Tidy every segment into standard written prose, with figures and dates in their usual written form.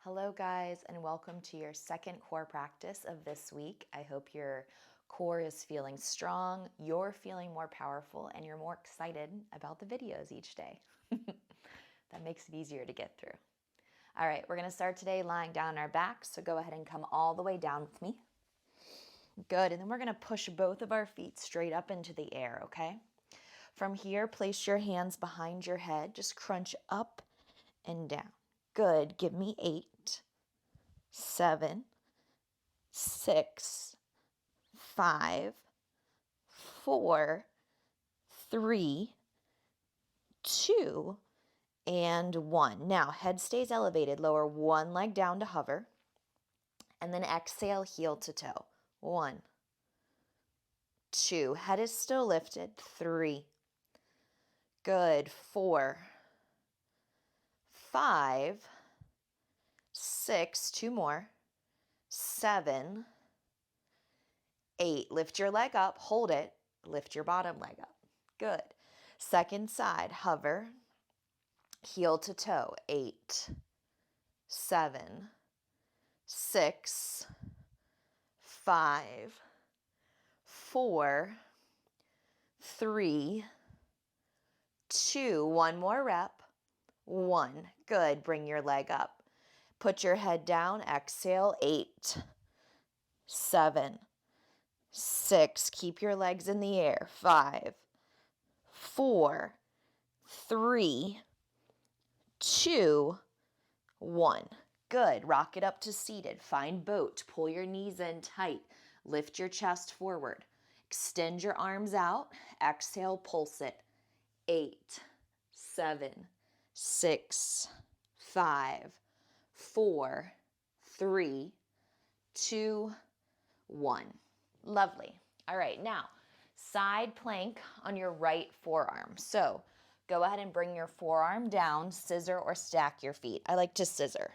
Hello guys, and welcome to your second core practice of this week. I hope your core is feeling strong, you're feeling more powerful, and you're more excited about the videos each day. That makes it easier to get through. All right, we're gonna start today lying down on our backs, so go ahead and come all the way down with me. Good, and then we're gonna push both of our feet straight up into the air, okay? From here, place your hands behind your head, just crunch up and down. Good, give me 8, 7, 6, 5, 4, 3, 2, and 1. Now, head stays elevated. Lower one leg down to hover. And then exhale, heel to toe. 1, 2. Head is still lifted. 3. Good. 4, 5, 6. 2 more. 7, 8. Lift your leg up. Hold it. Lift your bottom leg up. Good. Second side. Hover. Heel to toe. 8, 7, 6, 5, 4, 3, 2. One more rep. 1. Good. Bring your leg up. Put your head down. Exhale. 8, 7, 6. Keep your legs in the air. 5, 4, 3, 2, 1. Good. Rock it up to seated. Find boat. Pull your knees in tight. Lift your chest forward. Extend your arms out. Exhale, pulse it. 8, 7, 6, 5, 4, 3, 2, 1. Lovely. All right, now side plank on your right forearm. So go ahead and bring your forearm down, scissor or stack your feet. I like to scissor.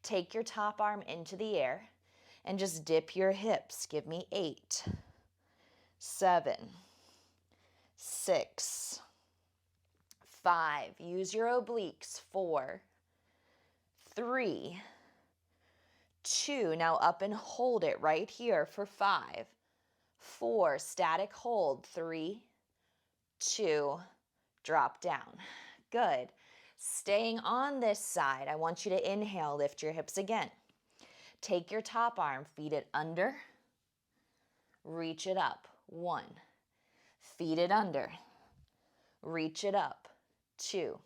Take your top arm into the air and just dip your hips. Give me 8, 7, 6, 5. Use your obliques. 4, 3, 2. Now up and hold it right here for 5, 4. Static hold. 3, 2. Drop down. Good. Staying on this side, I want you to inhale, lift your hips again. Take your top arm, feed it under, reach it up. 1. Feed it under, reach it up. 2.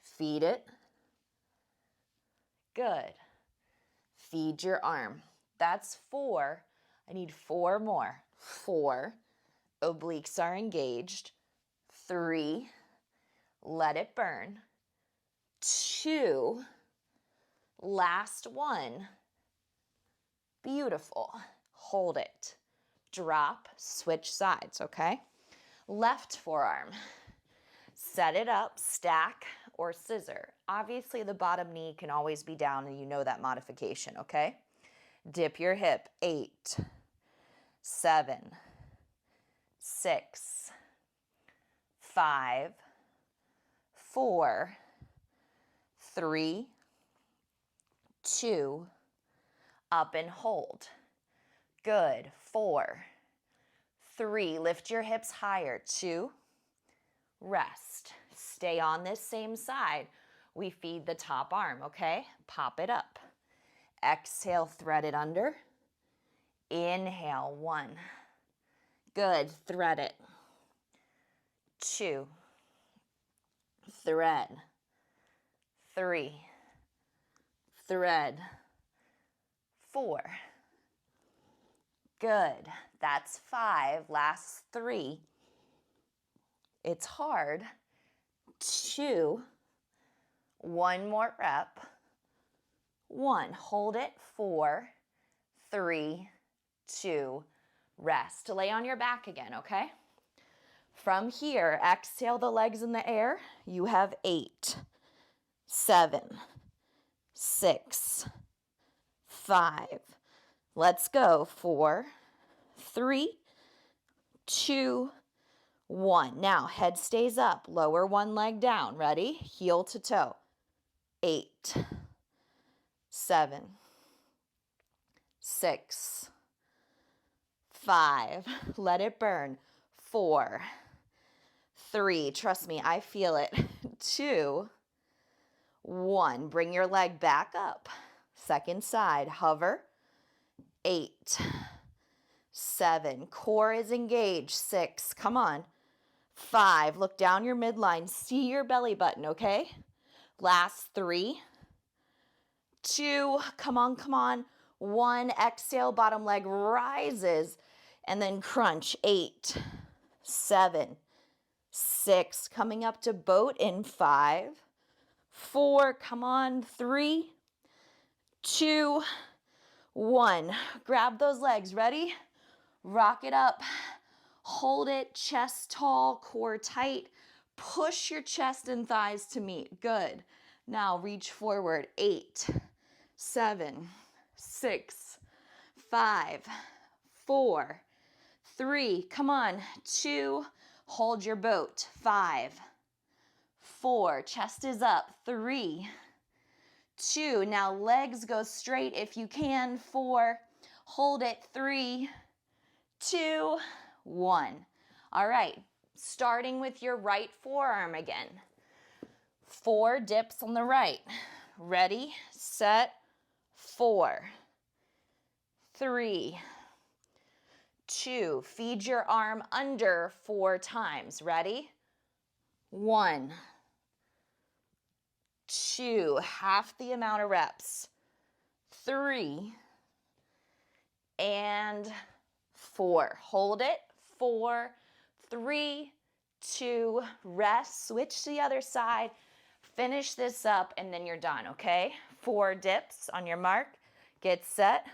Feed it. Good. Feed your arm. That's 4. I need 4 more. 4. Obliques are engaged. 3. Let it burn. 2. Last 1. Beautiful. Hold it. Drop. Switch sides, okay? Left forearm. Set it up, stack, or scissor. Obviously, the bottom knee can always be down, and you know that modification, okay? Dip your hip. 8, 7, 6, 5, 4, 3, 2, up and hold. Good. 4, 3, lift your hips higher. 2, rest. Stay on this same side. We feed the top arm, okay? Pop it up. Exhale, thread it under. Inhale, 1. Good. Thread it. 2. Thread. 3. Thread. 4. Good. That's 5. Last 3. It's hard. 2. 1 more rep. 1. Hold it. 4, 3, 2. Rest. Lay on your back again, okay? From here, exhale the legs in the air. You have 8, 7, 6, 5. Let's go. 4, 3, 2, 1. Now, head stays up. Lower one leg down. Ready? Heel to toe. 8, 7, 6, 5, let it burn, 4, 3, trust me, I feel it, 2, 1, bring your leg back up, second side, hover, 8, 7, core is engaged, 6, come on, 5, look down your midline, see your belly button, okay? Last 3, 2, come on, 1, exhale, bottom leg rises, and then crunch, 8, 7, 6, coming up to boat in 5, 4, come on, 3, 2, 1, grab those legs, ready? Rock it up, hold it, chest tall, core tight, push your chest and thighs to meet, good. Now reach forward, 8, 7, 6, 5, 4, 3, come on, 2, hold your boat, 5, 4, chest is up, 3, 2, now legs go straight if you can, 4, hold it, 3, 2, 1. All right, starting with your right forearm again. 4 dips on the right. Ready, set, 4, 3, 2. Feed your arm under 4 times. Ready? 1, 2. Half the amount of reps. 3, and 4. Hold it. 4, 3, 2. Rest. Switch to the other side. Finish this up, and then you're done, okay? 4 dips on your mark. Get set.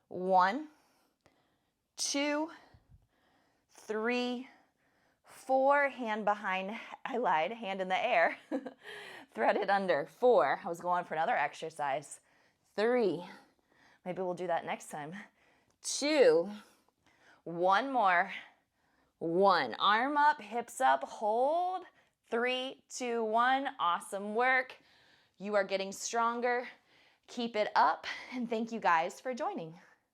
1, 2, 3, 4. Hand behind, I lied, hand in the air. Thread it under. 4. I was going for another exercise. 3. Maybe we'll do that next time. 2. 1 more. 1. Arm up, hips up, hold. 3, 2, 1. Awesome work. You are getting stronger. Keep it up, and thank you guys for joining.